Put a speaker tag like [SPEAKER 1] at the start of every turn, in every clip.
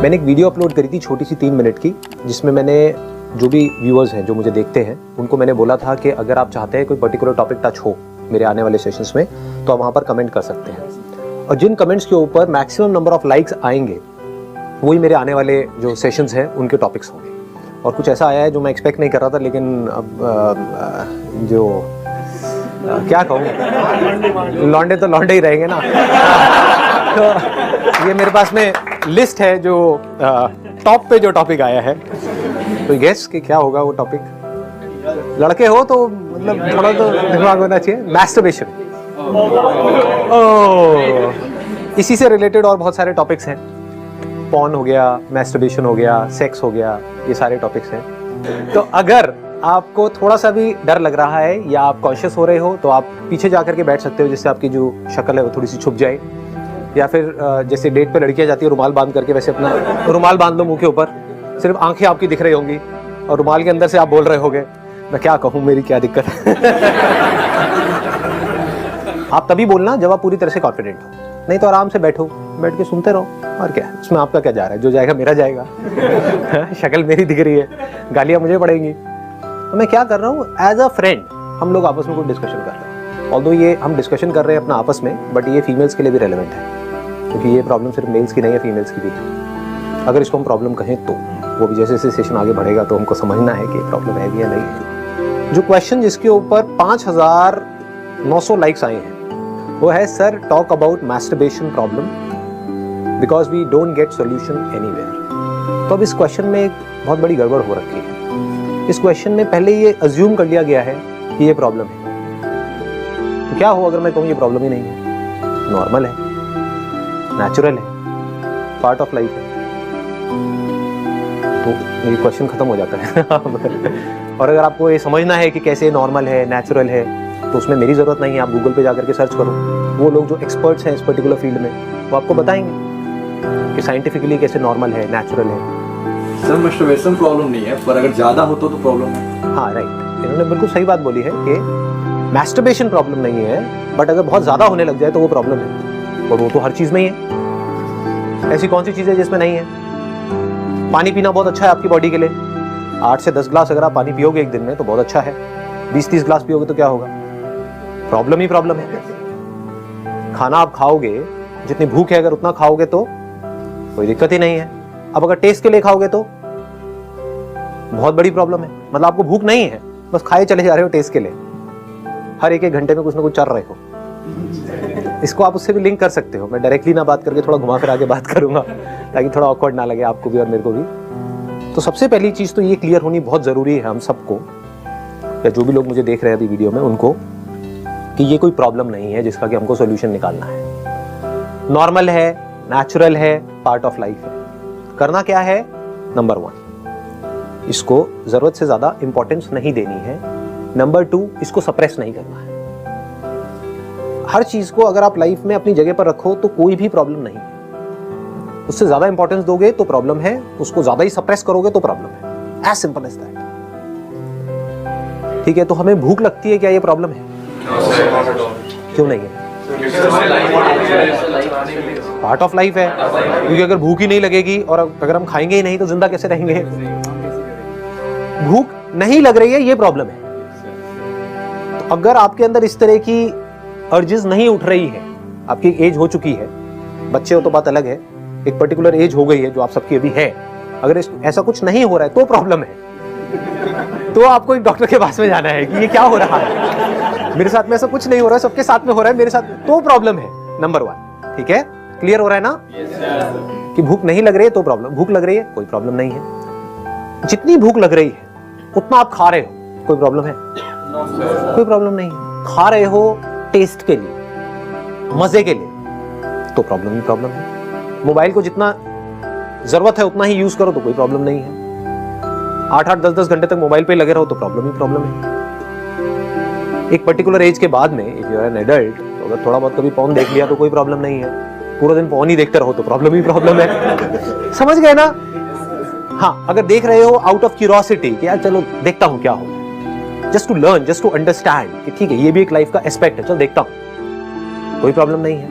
[SPEAKER 1] मैंने एक video upload करी थी छोटी सी 3 मिनट की, जिसमें मैंने जो भी व्यूअर्स हैं जो मुझे देखते हैं उनको मैंने बोला था कि अगर आप चाहते हैं कोई पर्टिकुलर टॉपिक टच हो मेरे आने वाले सेशंस में तो आप वहाँ पर कमेंट कर सकते हैं, और जिन कमेंट्स के ऊपर मैक्सिमम नंबर ऑफ लाइक्स आएंगे वही मेरे आने वाले जो सेशंस हैं उनके टॉपिक्स होंगे। और कुछ ऐसा आया है जो मैं एक्सपेक्ट नहीं कर रहा था, लेकिन अब जो क्या कहूँ, लौंडे तो लौंडे ही रहेंगे ना। तो ये मेरे पास में लिस्ट है जो टॉप पे जो टॉपिक आया है, तो गेस कि क्या होगा वो टॉपिक। लड़के हो तो मतलब थोड़ा तो दिमाग होना चाहिए। मैस्टरबेशन, इसी से रिलेटेड और बहुत सारे टॉपिक्स हैं। पॉर्न हो गया, मैस्टरबेशन हो गया, सेक्स हो गया, ये सारे टॉपिक्स हैं। तो अगर आपको थोड़ा सा भी डर लग रहा है या आप कॉन्शियस हो रहे हो तो आप पीछे जा करके बैठ सकते हो, जिससे आपकी जो शक्ल है वो थोड़ी सी छुप जाए। या फिर जैसे डेट पे लड़कियां जाती है रुमाल बांध करके, वैसे अपना रुमाल बांध लो मुंह के ऊपर, सिर्फ आंखें आपकी दिख रही होंगी और रुमाल के अंदर से आप बोल रहे होगे मैं क्या कहूँ, मेरी क्या दिक्कत है। आप तभी बोलना जब आप पूरी तरह से कॉन्फिडेंट हो, नहीं तो आराम से बैठो, बैठ के सुनते रहो। और क्या है, उसमें आपका क्या जा रहा है, जो जाएगा मेरा जाएगा। शक्ल मेरी दिख रही है, गालियां मुझे पड़ेंगी। तो मैं क्या कर रहा हूँ, एज अ फ्रेंड हम लोग आपस में कुछ डिस्कशन कर रहे हैं। ऑल्दो ये हम डिस्कशन कर रहे हैं अपना आपस में, बट ये फीमेल्स के लिए भी रेलेवेंट है, क्योंकि ये प्रॉब्लम सिर्फ मेल्स की नहीं है, फीमेल्स की भी है। अगर इसको हम प्रॉब्लम कहें तो वो भी जैसे जैसे सेशन आगे बढ़ेगा तो हमको समझना है कि प्रॉब्लम है भी या नहीं है। जो क्वेश्चन जिसके ऊपर 5900 लाइक्स आए हैं वो है, sir talk about masturbation problem because we don't get solution anywhere. तो अब इस क्वेश्चन में एक बहुत बड़ी गड़बड़ हो रखी है। इस क्वेश्चन में पहले ये अज्यूम कर लिया गया है कि ये प्रॉब्लम है। तो क्या हो अगर मैं कहूँ ये प्रॉब्लम ही नहीं है, नॉर्मल है, नेचुरल है, पार्ट ऑफ लाइफ है, तो ये क्वेश्चन खत्म हो जाता है। और अगर आपको ये समझना है कि कैसे नॉर्मल है, नेचुरल है, तो उसमें मेरी ज़रूरत नहीं है। आप गूगल पे जाकर के सर्च करो, वो लोग जो एक्सपर्ट्स हैं इस पर्टिकुलर फील्ड में वो आपको बताएंगे कि साइंटिफिकली कैसे नॉर्मल है, नेचुरल है।
[SPEAKER 2] सर मैस्टरबेशन प्रॉब्लम नहीं है, पर अगर ज़्यादा हो तो प्रॉब्लम है।
[SPEAKER 1] हाँ राइट, इन्होंने बिल्कुल सही बात बोली है कि मैस्टरबेशन प्रॉब्लम नहीं है, बट अगर बहुत ज़्यादा होने लग जाए तो वो प्रॉब्लम है। और वो तो हर चीज़ में ही है। ऐसी कौन सी चीज़ है जिसमें नहीं है? पानी पीना बहुत अच्छा है आपकी बॉडी के लिए। 8 से 10 ग्लास अगर आप पानी पियोगे एक दिन में तो बहुत अच्छा है। 20-30 ग्लास पियोगे तो क्या होगा? प्रॉब्लम ही प्रॉब्लम है। खाना आप खाओगे, जितनी भूख है अगर उतना खाओगे तो कोई दिक्कत ही नहीं है। अब अगर टेस्ट के लिए खाओगे तो बहुत बड़ी प्रॉब्लम है। मतलब आपको भूख नहीं है, बस खाए चले जा रहे हो टेस्ट के लिए, हर एक घंटे में कुछ ना कुछ चल रहे हो। इसको आप उससे भी लिंक कर सकते हो। मैं डायरेक्टली ना बात करके थोड़ा घुमा फिरा के बात करूंगा ताकि थोड़ा ऑकवर्ड ना लगे आपको भी और मेरे को भी। तो सबसे पहली चीज तो ये क्लियर होनी बहुत जरूरी है हम सबको, या जो भी लोग मुझे देख रहे हैं अभी वीडियो में उनको, कि ये कोई प्रॉब्लम नहीं है जिसका कि हमको सोल्यूशन निकालना है। नॉर्मल है, नेचुरल है, पार्ट ऑफ लाइफ है। करना क्या है? नंबर 1, इसको जरूरत से ज्यादा इंपॉर्टेंस नहीं देनी है। नंबर 2, इसको सप्रेस नहीं करना है। हर चीज को अगर आप लाइफ में अपनी जगह पर रखो तो कोई भी प्रॉब्लम नहीं है। उससे ज्यादा इंपॉर्टेंस दोगे तो प्रॉब्लम है, उसको ज्यादा ही सप्रेस करोगे तो प्रॉब्लम है। As simple as that. ठीक है, तो हमें भूख लगती है, क्या ये प्रॉब्लम है? क्यों नहीं है? पार्ट ऑफ लाइफ है, क्योंकि अगर भूख ही नहीं लगेगी और अगर हम खाएंगे ही नहीं तो जिंदा कैसे रहेंगे? भूख नहीं लग रही है, ये प्रॉब्लम है। तो अगर आपके अंदर इस तरह की अर्जेस नहीं उठ रही है, आपकी एक एज हो चुकी है, बच्चे हो तो बात अलग है, एक पर्टिकुलर एज हो गई है जो आप सबकी अभी है, अगर ऐसा कुछ नहीं हो रहा है तो प्रॉब्लम है। तो आपको एक डॉक्टर के पास में जाना है कि ये क्या हो रहा है, मेरे साथ में ऐसा कुछ नहीं हो रहा है, सबके साथ में हो रहा है, मेरे साथ तो प्रॉब्लम है। नंबर 1, ठीक है, क्लियर हो रहा है ना? कि भूख नहीं लग रही है तो प्रॉब्लम, भूख लग रही है कोई प्रॉब्लम नहीं है। जितनी भूख लग रही है उतना आप खा रहे हो, कोई प्रॉब्लम है? कोई प्रॉब्लम नहीं है। खा रहे हो टेस्ट के लिए, मजे के लिए, तो प्रॉब्लम ही प्रॉब्लम है। मोबाइल को जितना जरूरत है उतना ही यूज करो तो कोई प्रॉब्लम नहीं है। 8-8, 10-10 घंटे तक मोबाइल पे लगे रहो तो प्रॉब्लम ही प्रॉब्लम है। एक पर्टिकुलर एज के बाद में if you are an adult, तो अगर थोड़ा बहुत कभी पॉर्न देख लिया तो कोई प्रॉब्लम नहीं है। पूरा दिन पॉर्न ही देखते रहो तो प्रॉब्लम ही प्रॉब्लम है। समझ गए ना? हाँ, अगर देख रहे हो आउट ऑफ क्यूरियोसिटी कि यार चलो देखता हूं क्या हो, just to learn, just to understand कि ठीक है ये भी एक लाइफ का एस्पेक्ट है, चल देखता हूं, कोई प्रॉब्लम नहीं है।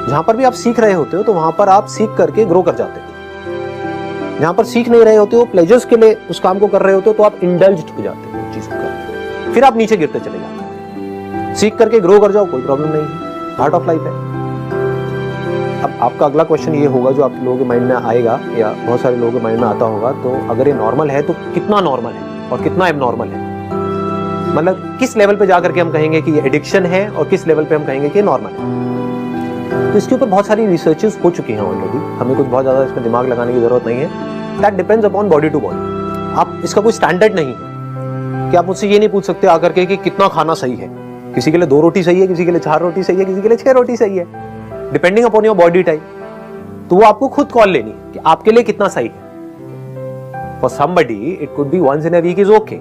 [SPEAKER 1] जहां पर भी आप सीख रहे होते हो तो वहां पर आप सीख करके ग्रो कर जाते हो। जहां पर सीख नहीं रहे होते हो, प्लेजर्स के लिए उस काम को कर रहे होते हो, तो आप इंडल्ज्ड हो जाते हो चीज को करके, फिर आप नीचे गिरते चले जाते हो। सीख करके ग्रो कर जाओ, कोई प्रॉब्लम नहीं है, पार्ट ऑफ लाइफ है। अब आपका अगला क्वेश्चन ये होगा जो आप लोगों के माइंड में आएगा या बहुत सारे लोगों के माइंड में आता होगा, तो अगर ये नॉर्मल है तो कितना नॉर्मल है और कितना एबनॉर्मल है? मतलब किस लेवल पे जाकर के हम कहेंगे कि ये एडिक्शन है और किस लेवल पे हम कहेंगे कि ये नॉर्मल है? तो इसके ऊपर बहुत सारी रिसर्चेस हो चुकी हैं ऑलरेडी, हमें कुछ बहुत ज्यादा इसमें दिमाग लगाने की जरूरत नहीं है। That depends upon body to body. आप इसका कोई स्टैंडर्ड नहीं है कि आप मुझसे ये नहीं पूछ सकते आकर के कि कितना खाना सही है। किसी के लिए 2 रोटी सही है, किसी के लिए 4 रोटी सही है, किसी के लिए 6 रोटी सही है, depending upon your body type. तो वो आपको खुद कॉल लेनी है कि आपके लिए कितना सही है। For somebody it could be once in a week is okay,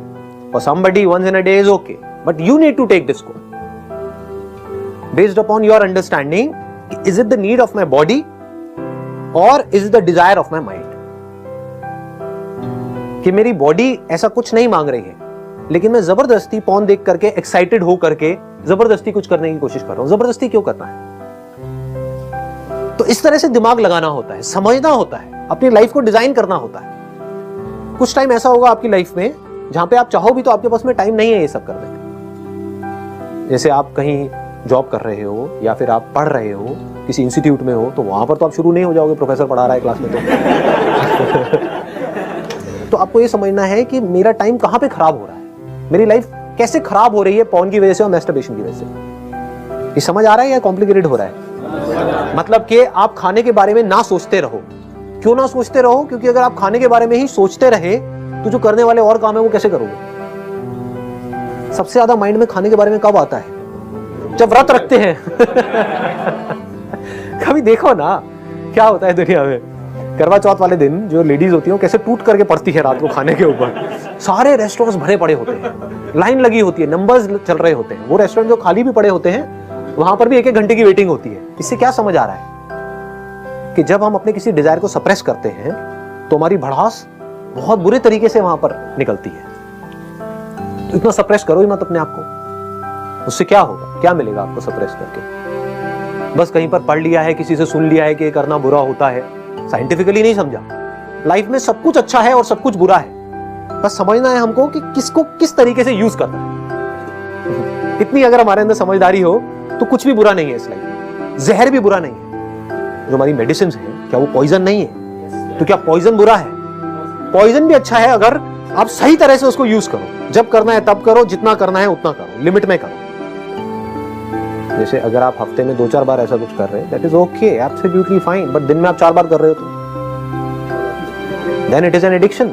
[SPEAKER 1] for somebody once in a day is okay, but you need to take this call based upon your understanding, is it the need of my body और is it the desire of my mind. कि मेरी body ऐसा कुछ नहीं मांग रही है, लेकिन मैं जबरदस्ती पॉर्न देख करके एक्साइटेड हो करके जबरदस्ती कुछ करने की कोशिश कर रहा हूं। जबरदस्ती क्यों करना है? तो इस तरह से दिमाग लगाना होता है, समझना होता है, अपनी लाइफ को डिजाइन करना होता है। कुछ टाइम ऐसा होगा आपकी लाइफ में जहां पे आप चाहो भी तो आपके पास में टाइम नहीं है ये सब करने का। जैसे आप कहीं जॉब कर रहे हो या फिर आप पढ़ रहे हो, किसी इंस्टीट्यूट में हो, तो वहां पर तो आप शुरू नहीं हो जाओगे, प्रोफेसर पढ़ा रहा है क्लास में तो आपको ये समझना है कि मेरा टाइम कहां पे खराब हो रहा है, मेरी लाइफ कैसे खराब हो रही है पॉर्न की वजह से और मैस्टरबेशन की वजह से। ये समझ आ रहा है या कॉम्प्लिकेटेड हो रहा है? मतलब कि आप खाने के बारे में ना सोचते रहो। क्यों ना सोचते रहो? क्योंकि अगर आप खाने के बारे में ही सोचते रहे तो जो करने वाले और काम है वो कैसे करोगे? सबसे ज्यादा माइंड में खाने के बारे में कब आता है? जब व्रत रखते हैं कभी देखो ना क्या होता है दुनिया में। करवा चौथ वाले दिन जो लेडीज होती हैं वो कैसे टूट करके पड़ती है रात को खाने के ऊपर। सारे रेस्टोरेंट्स भरे पड़े होते हैं, लाइन लगी होती है, नंबर्स चल रहे होते हैं। वो रेस्टोरेंट जो खाली भी पड़े होते हैं वहां पर भी 1-1 घंटे की वेटिंग होती है। इससे क्या समझ आ रहा है कि जब हम अपने किसी डिजायर को सप्रेस करते हैं तो हमारी भड़ास बहुत बुरे तरीके से वहां पर निकलती है। तो इतना सप्रेस करो ही मत अपने आप को। उससे क्या होगा, क्या मिलेगा आपको सप्रेस करके? बस कहीं पर पढ़ लिया है, किसी से सुन लिया है कि ये करना बुरा होता है, साइंटिफिकली नहीं समझा। लाइफ में सब कुछ अच्छा है और सब कुछ बुरा है, बस समझना है हमको कि किसको किस तरीके से यूज करना है। इतनी अगर हमारे अंदर समझदारी हो तो कुछ भी बुरा नहीं है इस लाइफ में। जहर भी बुरा नहीं है। जो हमारी मेडिसिन है क्या वो पॉइजन नहीं है? तो क्या पॉइजन बुरा है? पॉइजन भी अच्छा है अगर आप सही तरह से उसको यूज करो। जब करना है तब करो, जितना करना है उतना करो, लिमिट में करो। जैसे अगर आप हफ्ते में 2-4 बार ऐसा कुछ कर रहे हैं, that is okay, absolutely fine, but दिन में आप 4 बार कर रहे हो तो then it is an addiction.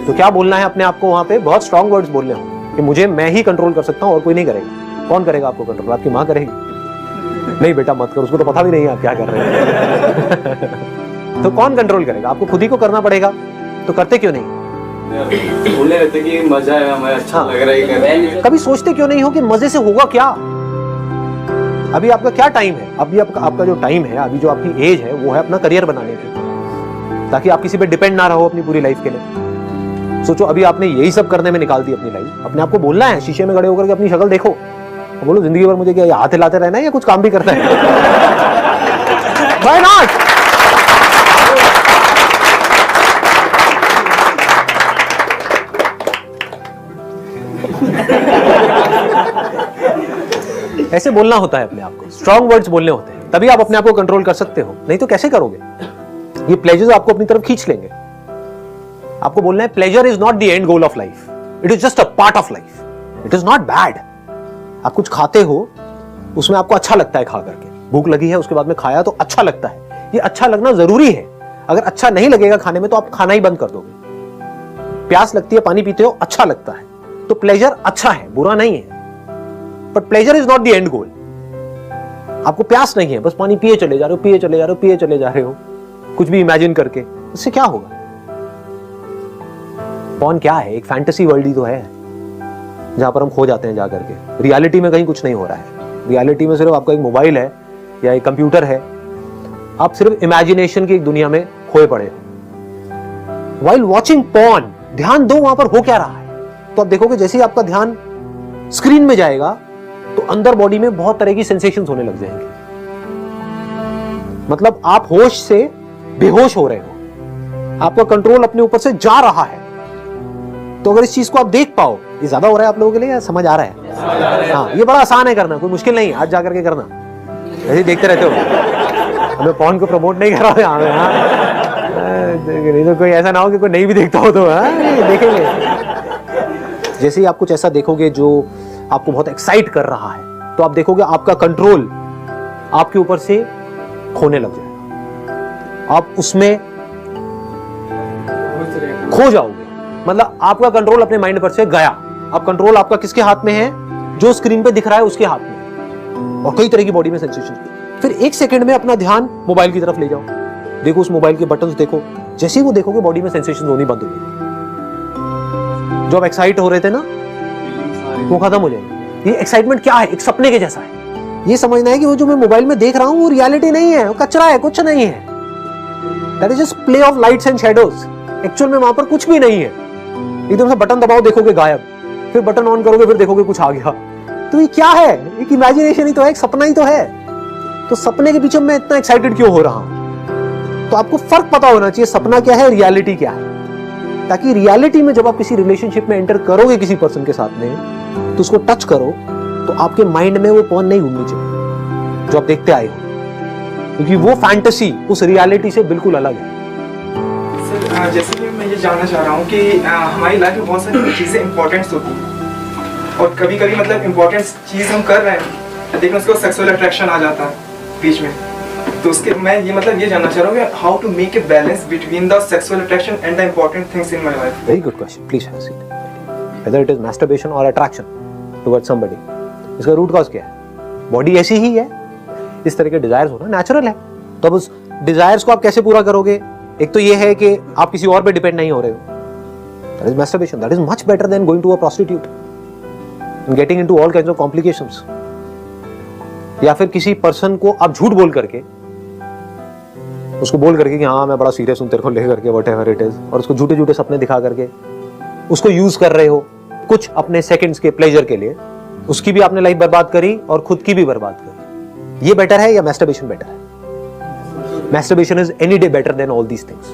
[SPEAKER 1] तो क्या बोलना है अपने आप को वहां पे? बहुत स्ट्रॉन्ग वर्ड्स बोलने हो कि मुझे मैं ही कंट्रोल कर सकता हूं और कोई नहीं करेगा। कौन करेगा आपको कंट्रोल? आपकी माँ करेगी? नहीं बेटा मत करो, उसको तो पता भी नहीं है आप क्या कर रहे हैं तो कौन कंट्रोल करेगा? आपको खुद ही को करना पड़ेगा। तो करते क्यों नहीं?
[SPEAKER 2] बोलने रहते कि मजा है, हमें अच्छा लग रहा है करने।
[SPEAKER 1] कभी सोचते क्यों नहीं हो कि मजे से होगा क्या? अभी आपका क्या टाइम है? अभी आपका जो टाइम है, अभी जो आपकी एज है वो है अपना करियर बनाने की, ताकि आप किसी पे डिपेंड ना रहो अपनी पूरी लाइफ के लिए। सोचो अभी आपने यही सब करने में निकाल दी अपनी लाइफ। अपने आप को बोलना है, शीशे में खड़े होकर के अपनी शक्ल देखो, बोलो जिंदगी भर मुझे क्या हाथ हिलाते रहना है या कुछ काम भी करना है? Why not? ऐसे बोलना होता है अपने आप को, स्ट्रॉन्ग वर्ड्स बोलने होते हैं, तभी आप अपने आप को कंट्रोल कर सकते हो। नहीं तो कैसे करोगे? ये प्लेजर्स आपको अपनी तरफ खींच लेंगे। आपको बोलना है pleasure is not the end goal of life, it is just a part of life, it is not bad. आप कुछ खाते हो, उसमें आपको अच्छा लगता है खा करके, भूख लगी है उसके बाद में खाया तो अच्छा लगता है, ये अच्छा लगना जरूरी है। अगर अच्छा नहीं लगेगा खाने में तो आप खाना ही बंद कर दोगे। प्यास लगती है, पानी पीते हो, अच्छा लगता है, तो प्लेजर अच्छा है, बुरा नहीं है। But pleasure is not the end goal. आपको प्यास नहीं है, बस पानी पिए चले जा रहे हो, पिए चले जा रहे हो, पिए चले जा रहे हो, कुछ भी इमेजिन करके, इससे क्या होगा? पॉर्न क्या है? एक फैंटेसी वर्ल्ड ही तो है जहां पर हम खो जाते हैं जा करके। रियलिटी में कहीं कुछ नहीं हो रहा है। रियलिटी में सिर्फ आपका एक मोबाइल है या एक कंप्यूटर है, आप सिर्फ इमेजिनेशन की एक दुनिया में खोए पड़े हो। व्हाइल वॉचिंग पॉर्न, ध्यान दो वहां पर हो क्या रहा है। तो आप देखोगे जैसे ही आपका ध्यान स्क्रीन में जाएगा तो अंदर बॉडी में बहुत तरह की सेंसेशंस होने लग जाएंगे। मतलब आप होश से बेहोश हो रहे हो। आपका कंट्रोल अपने ऊपर से जा रहा है। तो अगर इस चीज को आप देख पाओ, ये ज्यादा हो रहा है आप लोगों के लिए या समझ आ रहा है? हाँ, ये बड़ा आसान है करना, कोई मुश्किल नहीं है, आज जा करके करना, ऐसे ही देखते रहते हो। मैं पॉर्न को प्रमोट नहीं कर रहा हूँ यहाँ पे, हाँ, नहीं तो कोई ऐसा ना हो कि कोई नहीं भी देखता हो तो देखेंगे। जैसे ही आप कुछ ऐसा देखोगे जो आपको बहुत एक्साइट कर रहा है, तो आप देखोगे आपका कंट्रोल आपके ऊपर से खोने लग जाएगा, आप उसमें खो जाओगे। मतलब आपका कंट्रोल अपने माइंड पर से गया। अब कंट्रोल आपका किसके हाथ में है? जो स्क्रीन पे दिख रहा है उसके हाथ में, और कई तरह की बॉडी में सेंसेशन। फिर एक सेकंड में अपना ध्यान मोबाइल की तरफ ले जाओ, देखो उस मोबाइल के बटन्स देखो। जैसे ही वो देखोगे बॉडी में सेंसेशन होनी बंद हो जाएगी। जो आप एक्साइट हो रहे थे ना, वो खत्म हो जाएगी। ये एक्साइटमेंट क्या है? एक सपने के जैसा है। ये समझना है कि वो जो मैं मोबाइल में देख रहा हूं वो रियलिटी नहीं है, वो कचरा है, कुछ नहीं है। That is just play of lights and shadows. Actual में वहां पर कुछ भी नहीं है। एकदम से बटन दबाओ, देखोगे गायब, फिर बटन ऑन करोगे, फिर देखोगे कुछ आ गया। तो ये क्या है? एक इमेजिनेशन ही तो है, एक सपना ही तो है। तो सपने के पीछे मैं इतना एक्साइटेड क्यों हो रहा हूं? तो आपको फर्क पता होना चाहिए, सपना क्या है, रियलिटी क्या है। ताकि रियलिटी में जब आप किसी रिलेशनशिप में एंटर करोगे किसी पर्सन के साथ में, तो उसको टच करो तो आपके माइंड में वो पॉर्न नहीं घूमनी चाहिए जो आप देखते आए हो, क्योंकि वो फैंटेसी उस रियलिटी से बिल्कुल अलग है।
[SPEAKER 3] सर, जैसे कि मैं ये जानना चाह रहा हूँ कि हमारी लाइफ में बहुत सारी चीज़ें इंपॉर्टेंट होती हैं, और कभी कभी मतलब इंपॉर्टेंट चीज़ हम कर रहे हैं लेकिन उसको सेक्सुअल अट्रैक्शन आ जाता है बीच में। तो उसके मैं ये जानना चाह रहा हूँ कि how to make a balance between the sexual attraction and the important things in my life.
[SPEAKER 1] Very good question, please have a seat. Whether it is masturbation और अट्रैक्शन टुवर्ड्स समबडी, इसका रूट कॉज क्या है? Body ऐसी ही है, इस तरह के desires होना नेचुरल है। तो अब उस डिजायर्स को आप कैसे पूरा करोगे? एक तो ये है कि आप किसी और पे डिपेंड नहीं हो रहे हो, that is masturbation. That is much better than going to a prostitute and getting into all kinds of complications. या फिर किसी पर्सन को आप झूठ बोल करके, उसको बोल करके कि हाँ मैं बड़ा सीरियस हूं तेरे को लेकर के, व्हाटएवर इट इज, और उसको झूठे झूठे सपने दिखा करके उसको यूज कर रहे हो कुछ अपने सेकंड्स के प्लेजर के लिए। उसकी भी आपने लाइफ बर्बाद करी और खुद की भी बर्बाद करी। ये बेटर है या मैस्टरबेशन बेटर है? Masturbation is any day better than all these things.